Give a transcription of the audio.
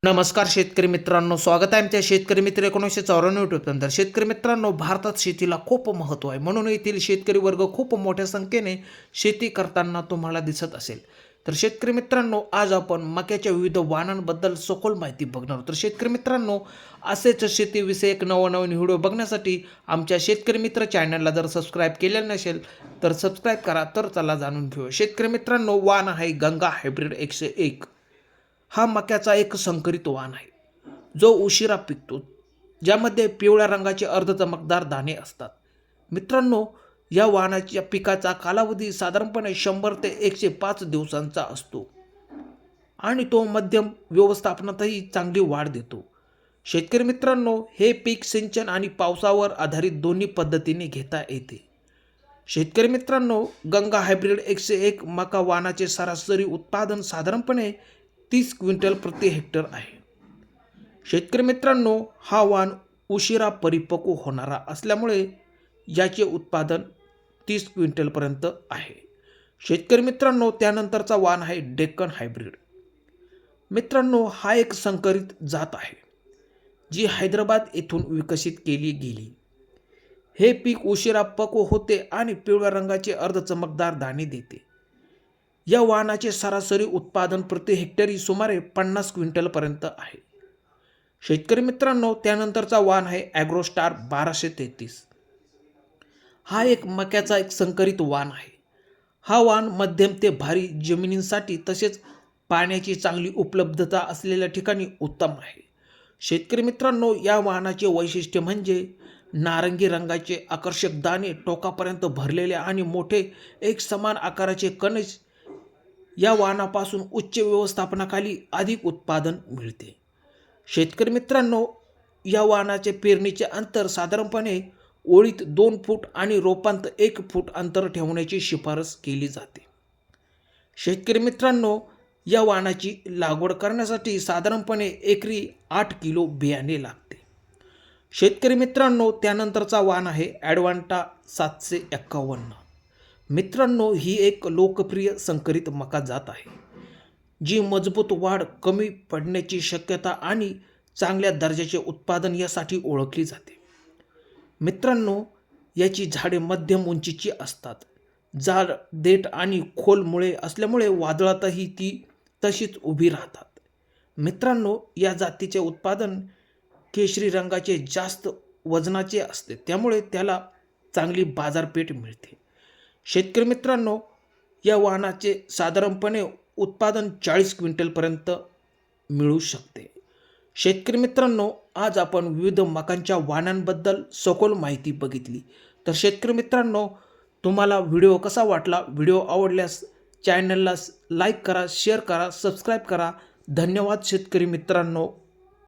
नमस्कार शेतकरी मित्रांनो, स्वागत आहे आमच्या शेतकरी मित्र 1994 यूट्यूब चॅनल. शेतकरी मित्रांनो, भारतात शेतीला खूप महत्त्व आहे, म्हणून येथील शेतकरी वर्ग खूप मोठ्या संख्येने शेती करताना तुम्हाला दिसत असेल. तर शेतकरी मित्रांनो, आज आपण मक्याच्या विविध वाणांबद्दल सखोल माहिती बघणार आहोत. तर शेतकरी मित्रांनो, असेच शेतीविषयक नवनवीन व्हिडिओ बघण्यासाठी आमच्या शेतकरी मित्र चॅनलला जर सबस्क्राईब केलेलं नसेल तर सबस्क्राईब करा. तर चला जाणून घेऊ. शेतकरी मित्रांनो, वाण आहे गंगा हायब्रिड 101. हा मक्याचा एक संकरित वाण आहे, जो उशिरा पिकतो, ज्यामध्ये पिवळ्या रंगाचे अर्धचमकदार दाणे असतात. मित्रांनो, या वाणाच्या पिकाचा कालावधी साधारणपणे 100 ते 105 दिवसांचा असतो आणि तो मध्यम व्यवस्थापनातही चांगली वाढ देतो. शेतकरी मित्रांनो, हे पीक सिंचन आणि पावसावर आधारित दोन्ही पद्धतीने घेता येते. शेतकरी मित्रांनो, गंगा हायब्रिड 101 मका वाणाचे सरासरी उत्पादन साधारणपणे 30 क्विंटल प्रति हेक्टर आहे. शेतकरी मित्रांनो, हा वाण उशिरा परिपक्व होणारा असल्यामुळे याचे उत्पादन 30 क्विंटलपर्यंत आहे. शेतकरी मित्रांनो, त्यानंतरचा वाण आहे डेक्कन हायब्रिड. मित्रांनो, हा एक संकरित जात आहे, जी हैदराबाद येथून विकसित केली गेली. हे पीक उशिरा पक्व होते आणि पिवळ्या रंगाचे अर्धचमकदार दाणे देते. या वाणाचे सरासरी उत्पादन प्रति हेक्टरी सुमारे 50 क्विंटलपर्यंत आहे. शेतकरी मित्रांनो, त्यानंतरचा वाण आहे ॲग्रोस्टार 1233. हा एक मक्याचा एक संकरित वाण आहे. हा वाण मध्यम ते भारी जमिनींसाठी तसेच पाण्याची चांगली उपलब्धता असलेल्या ठिकाणी उत्तम आहे. शेतकरी मित्रांनो, या वाणाचे वैशिष्ट्य म्हणजे नारंगी रंगाचे आकर्षक दाणे, टोकापर्यंत भरलेले आणि मोठे एक समान आकाराचे कणस. या वाणापासून उच्च व्यवस्थापनाखाली अधिक उत्पादन मिळते. शेतकरी मित्रांनो, या वाणाचे पेरणीचे अंतर साधारणपणे ओळीत 2 फूट आणि रोपांत 1 फूट अंतर ठेवण्याची शिफारस केली जाते. शेतकरी मित्रांनो, या वाणाची लागवड करण्यासाठी साधारणपणे एकरी 8 किलो बियाणे लागते. शेतकरी मित्रांनो, त्यानंतरचा वाण आहे ॲडवांटा 751. मित्रांनो, ही एक लोकप्रिय संकरित मका जात आहे, जी मजबूत वाढ, कमी पडण्याची शक्यता आणि चांगल्या दर्जाचे उत्पादन यासाठी ओळखली जाते. मित्रांनो, याची झाडे मध्यम उंचीची असतात. जाड, देठ आणि खोल मुळे असल्यामुळे वादळातही ती तशीच उभी राहतात. मित्रांनो, या जातीचे उत्पादन केशरी रंगाचे जास्त वजनाचे असते, त्यामुळे त्याला चांगली बाजारपेठ मिळते. शेतकरी मित्रांनो, या वाणाचे साधारणपणे उत्पादन 40 क्विंटलपर्यंत मिळू शकते. शेतकरी मित्रांनो, आज आपण विविध मकांच्या वाणांबद्दल सखोल माहिती बघितली. तर शेतकरी मित्रांनो, तुम्हाला व्हिडिओ कसा वाटला? व्हिडिओ आवडल्यास चॅनलला लाईक करा, शेअर करा, सबस्क्राईब करा. धन्यवाद शेतकरी मित्रांनो.